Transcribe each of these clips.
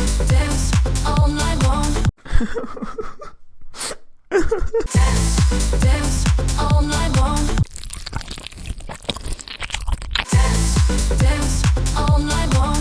Dance all night long. Dance all night long. Dance all night long.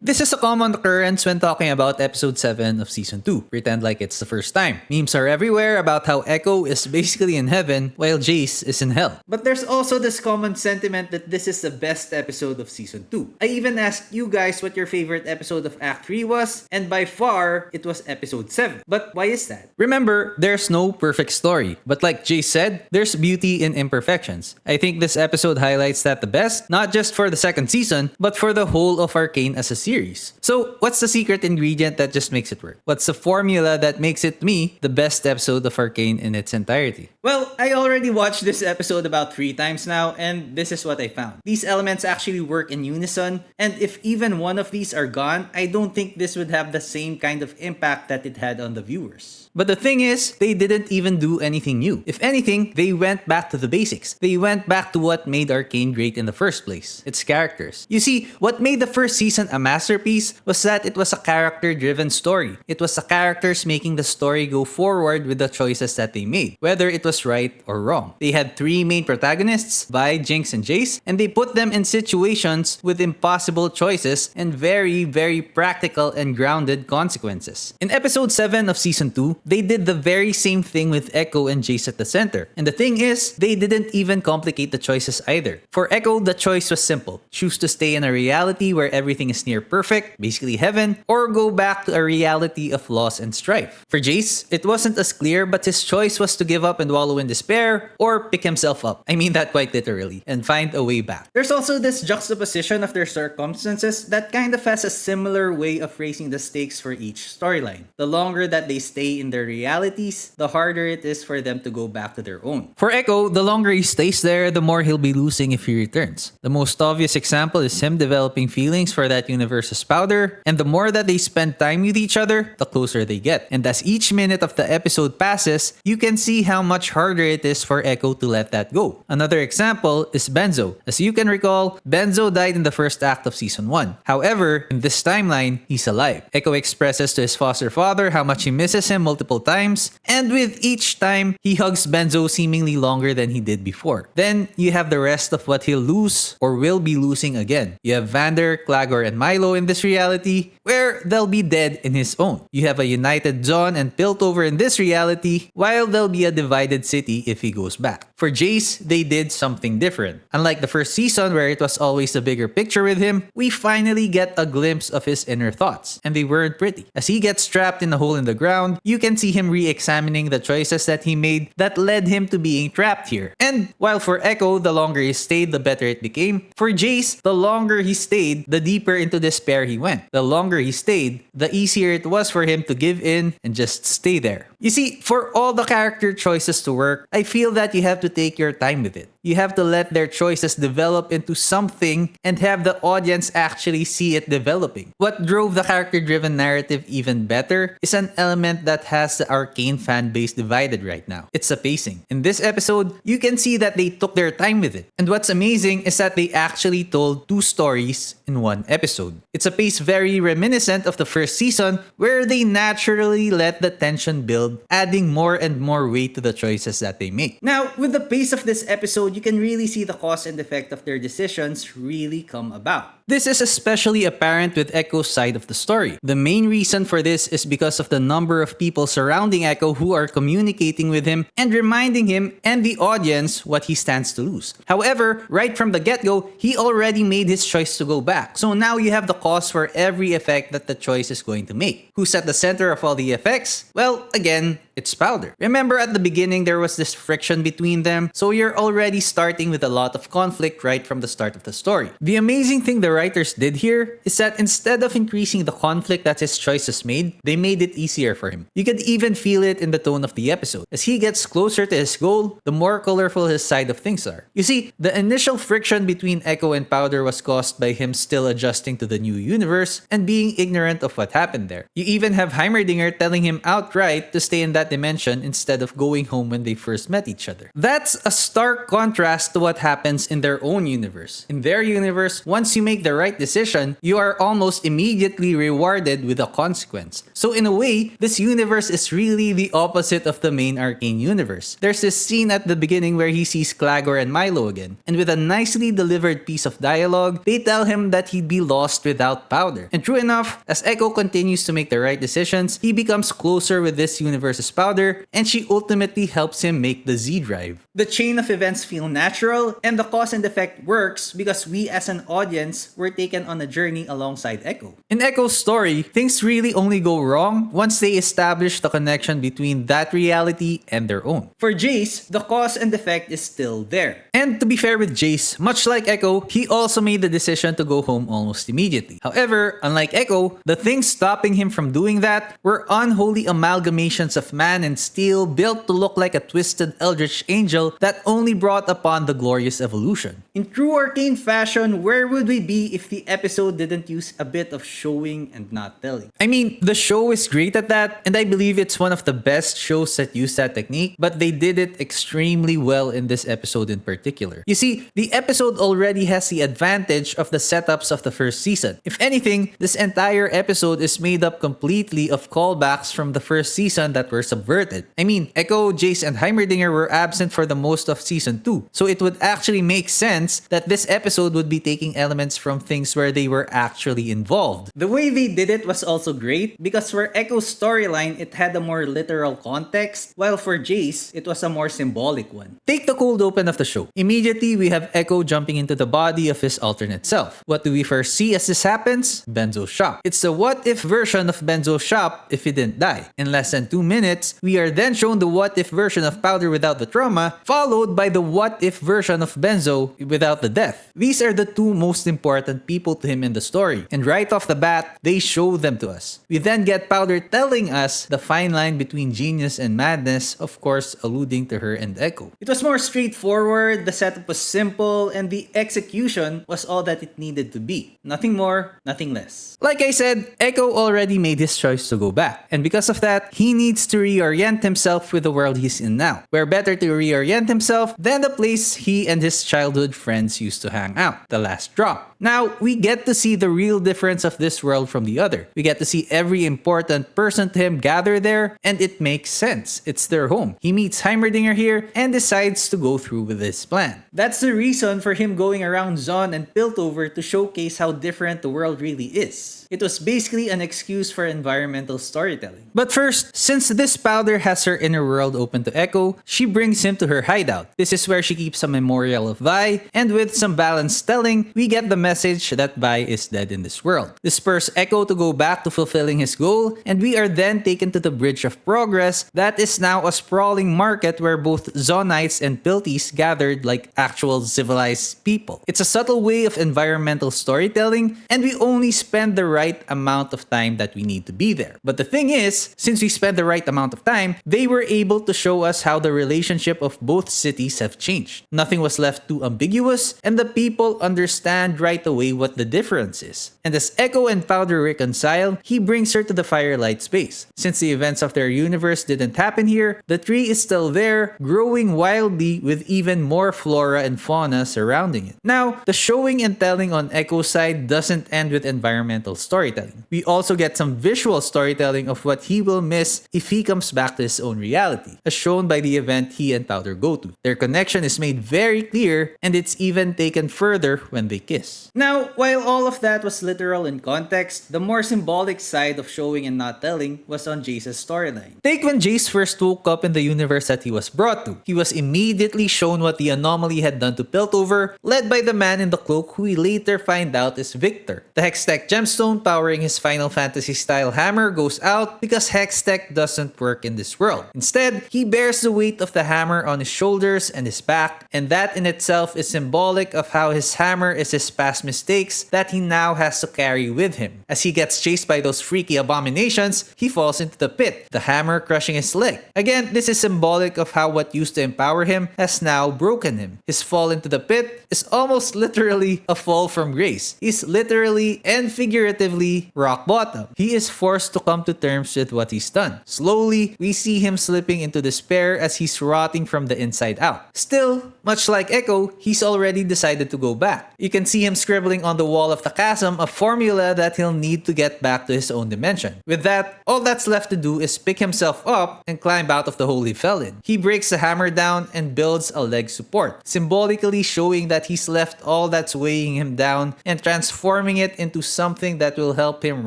This is a common occurrence when talking about episode 7 of season 2. Pretend like it's the first time. Memes are everywhere about how Ekko is basically in heaven while Jayce is in hell. But there's also this common sentiment that this is the best episode of season 2. I even asked you guys what your favorite episode of Act 3 was, and by far, it was episode 7. But why is that? Remember, there's no perfect story. But like Jayce said, there's beauty in imperfections. I think this episode highlights that the best, not just for the second season, but for the whole of Arcane as a series. So, what's the secret ingredient that just makes it work? What's the formula that makes it, to me, the best episode of Arcane in its entirety? Well, I already watched this episode about 3 times now, and this is what I found. These elements actually work in unison, and if even one of these are gone, I don't think this would have the same kind of impact that it had on the viewers. But the thing is, they didn't even do anything new. If anything, they went back to the basics. They went back to what made Arcane great in the first place. Its characters. You see, what made the first season a masterpiece was that it was a character-driven story. It was the characters making the story go forward with the choices that they made, whether it was right or wrong. They had 3 main protagonists, Vi, Jinx, and Jayce, and they put them in situations with impossible choices and very, very practical and grounded consequences. In episode 7 of season 2, they did the very same thing with Ekko and Jayce at the center. And the thing is, they didn't even complicate the choices either. For Ekko, the choice was simple. Choose to stay in a reality where everything is near perfect, basically heaven, or go back to a reality of loss and strife. For Jayce, it wasn't as clear, but his choice was to give up and wallow in despair, or pick himself up. I mean that quite literally, and find a way back. There's also this juxtaposition of their circumstances that kind of has a similar way of raising the stakes for each storyline. The longer that they stay in their realities, the harder it is for them to go back to their own. For Ekko, the longer he stays there, the more he'll be losing if he returns. The most obvious example is him developing feelings for that universe's powder, and the more that they spend time with each other, the closer they get. And as each minute of the episode passes, you can see how much harder it is for Ekko to let that go. Another example is Benzo. As you can recall, Benzo died in the first act of season 1. However, in this timeline, he's alive. Ekko expresses to his foster father how much he misses him multiple times, and with each time, he hugs Benzo seemingly longer than he did before. Then, you have the rest of what he'll lose or will be losing again. You have Vander, Clagor, and Milo in this reality, where they'll be dead in his own. You have a united John and Piltover in this reality, while there'll be a divided city if he goes back. For Jayce, they did something different. Unlike the first season where it was always the bigger picture with him, we finally get a glimpse of his inner thoughts, and they weren't pretty. As he gets trapped in a hole in the ground, you can see him re-examining the choices that he made that led him to being trapped here. And while for Ekko, the longer he stayed, the better it became, for Jayce, the longer he stayed, the deeper into despair he went. The longer he stayed, the easier it was for him to give in and just stay there. You see, for all the character choices to work, I feel that you have to take your time with it. You have to let their choices develop into something and have the audience actually see it developing. What drove the character-driven narrative even better is an element that has the Arcane fan base divided right now. It's the pacing. In this episode, you can see that they took their time with it. And what's amazing is that they actually told 2 stories in 1 episode. It's a pace very reminiscent of the first season where they naturally let the tension build, adding more and more weight to the choices that they make. Now, with the pace of this episode, you can really see the cause and effect of their decisions really come about. This is especially apparent with Ekko's side of the story. The main reason for this is because of the number of people surrounding Ekko who are communicating with him and reminding him and the audience what he stands to lose. However, right from the get-go, he already made his choice to go back. So now you have the cause for every effect that the choice is going to make. Who's at the center of all the effects? Well, again, it's Powder. Remember at the beginning there was this friction between them, so you're already starting with a lot of conflict right from the start of the story. The amazing thing the writers did here is that instead of increasing the conflict that his choices made, they made it easier for him. You could even feel it in the tone of the episode. As he gets closer to his goal, the more colorful his side of things are. You see, the initial friction between Ekko and Powder was caused by him still adjusting to the new universe and being ignorant of what happened there. You even have Heimerdinger telling him outright to stay in that that dimension instead of going home when they first met each other. That's a stark contrast to what happens in their own universe. In their universe, once you make the right decision, you are almost immediately rewarded with a consequence. So in a way, this universe is really the opposite of the main Arcane universe. There's this scene at the beginning where he sees Clagor and Milo again, and with a nicely delivered piece of dialogue, they tell him that he'd be lost without Powder. And true enough, as Ekko continues to make the right decisions, he becomes closer with this universe's Powder, and she ultimately helps him make the Z drive. The chain of events feel natural, and the cause and effect works because we as an audience were taken on a journey alongside Ekko. In Ekko's story, things really only go wrong once they establish the connection between that reality and their own. For Jayce, the cause and effect is still there. And to be fair with Jayce, much like Ekko, he also made the decision to go home almost immediately. However, unlike Ekko, the things stopping him from doing that were unholy amalgamations of man and steel built to look like a twisted eldritch angel that only brought upon the glorious evolution. In true Arcane fashion, where would we be if the episode didn't use a bit of showing and not telling? I mean, the show is great at that, and I believe it's one of the best shows that use that technique, but they did it extremely well in this episode in particular. You see, the episode already has the advantage of the setups of the first season. If anything, this entire episode is made up completely of callbacks from the first season that were subverted. I mean, Ekko, Jayce, and Heimerdinger were absent for the most of season 2, so it would actually make sense that this episode would be taking elements from things where they were actually involved. The way they did it was also great because for Ekko's storyline, it had a more literal context, while for Jayce, it was a more symbolic one. Take the cold open of the show. Immediately, we have Ekko jumping into the body of his alternate self. What do we first see as this happens? Benzo's shop. It's the what-if version of Benzo's shop if he didn't die. In less than 2 minutes, we are then shown the what-if version of Powder without the trauma, followed by the what-if version of Benzo without the death. These are the two most important people to him in the story, and right off the bat, they show them to us. We then get Powder telling us the fine line between genius and madness, of course alluding to her and Ekko. It was more straightforward, the setup was simple, and the execution was all that it needed to be. Nothing more, nothing less. Like I said, Ekko already made his choice to go back, and because of that, he needs to reorient himself with the world he's in now. Where better to reorient himself than the place he and his childhood friends used to hang out, the last drop. Now, we get to see the real difference of this world from the other. We get to see every important person to him gather there, and it makes sense. It's their home. He meets Heimerdinger here and decides to go through with his plan. That's the reason for him going around Zon and Piltover to showcase how different the world really is. It was basically an excuse for environmental storytelling. But first, since this Powder has her inner world open to Ekko, she brings him to her hideout. This is where she keeps a memorial of Vi, and with some balanced telling, we get the message that Vi is dead in this world. This spurs Ekko to go back to fulfilling his goal, and we are then taken to the Bridge of Progress that is now a sprawling market where both Zonites and Pilties gathered like actual civilized people. It's a subtle way of environmental storytelling, and we only spend the right amount of time that we need to be there. But the thing is, since we spent the right amount of time, they were able to show us how the relationship of both cities have changed. Nothing was left too ambiguous, and the people understand right away what the difference is. And as Ekko and Powder reconcile, he brings her to the Firelight space. Since the events of their universe didn't happen here, the tree is still there, growing wildly with even more flora and fauna surrounding it. Now, the showing and telling on Ekko's side doesn't end with environmental storytelling. We also get some visual storytelling of what he will miss if he comes back to his own reality, as shown by the event he and Powder go to. Their connection is made very clear, and it's even taken further when they kiss. Now, while all of that was literal in context, the more symbolic side of showing and not telling was on Jayce's storyline. Take when Jayce first woke up in the universe that he was brought to. He was immediately shown what the anomaly had done to Piltover, led by the man in the cloak who we later find out is Victor. The Hextech gemstone powering his Final Fantasy style hammer goes out because Hextech doesn't work in this world. Instead, he bears the weight of the hammer on his shoulders and his back, and that in itself is symbolic of how his hammer is his past mistakes that he now has to carry with him. As he gets chased by those freaky abominations, he falls into the pit, the hammer crushing his leg. Again, this is symbolic of how what used to empower him has now broken him. His fall into the pit is almost literally a fall from grace. He's literally and figuratively rock bottom. He is forced to come to terms with what he's done. Slowly, we see him slipping into despair as he's rotting from the inside out. Still, much like Ekko, he's already decided to go back. You can see him scribbling on the wall of the chasm a formula that he'll need to get back to his own dimension. With that, all that's left to do is pick himself up and climb out of the hole he fell in. He breaks the hammer down and builds a leg support, symbolically showing that he's left all that's weighing him down and transforming it into something that will help him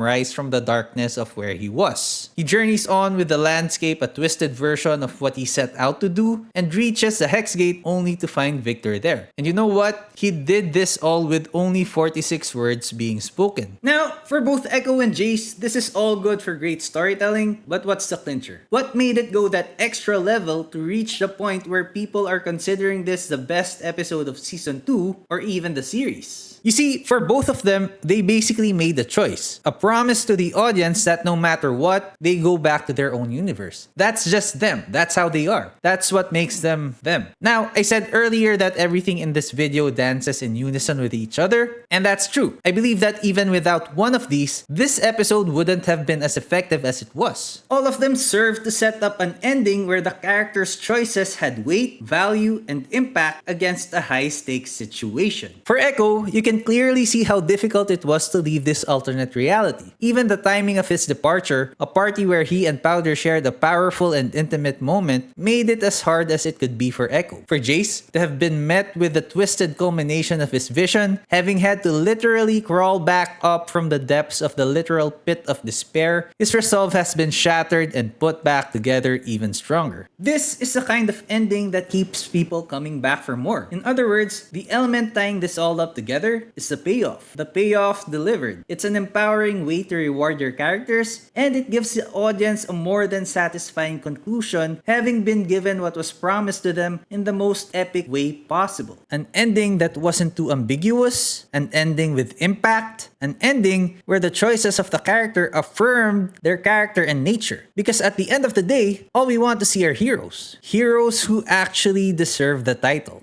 rise from the darkness of where he was. He journeys on with the landscape a twisted version of what he set out to do and reaches the Hex Gate only to find Victor there. And you know what? He did this all with only 46 words being spoken. Now, for both Ekko and Jayce, this is all good for great storytelling, but what's the clincher? What made it go that extra level to reach the point where people are considering this the best episode of Season 2 or even the series? You see, for both of them, they basically made a choice. A promise to the audience that no matter what, they go back to their own universe. That's just them. That's how they are. That's what makes them them. Now, I said earlier that everything in this video dances in unison with each other, and that's true. I believe that even without one of these, this episode wouldn't have been as effective as it was. All of them served to set up an ending where the characters' choices had weight, value, and impact against a high-stakes situation. For Ekko, you can clearly see how difficult it was to leave this alternate reality. Even the timing of his departure, a party where he and Powder shared a powerful and intimate moment, made it as hard as it could be for Ekko. For Jayce, to have been met with the twisted culmination of his vision, having had to literally crawl back up from the depths of the literal pit of despair, his resolve has been shattered and put back together even stronger. This is the kind of ending that keeps people coming back for more. In other words, the element tying this all up together is the payoff. The payoff delivered. It's an empowering way to reward your characters, and it gives the audience a more than satisfying conclusion, having been given what was promised to them in the most epic way possible. An ending that wasn't too ambiguous, an ending with impact, an ending where the choices of the character affirmed their character and nature. Because at the end of the day, all we want to see are heroes. Heroes who actually deserve the title.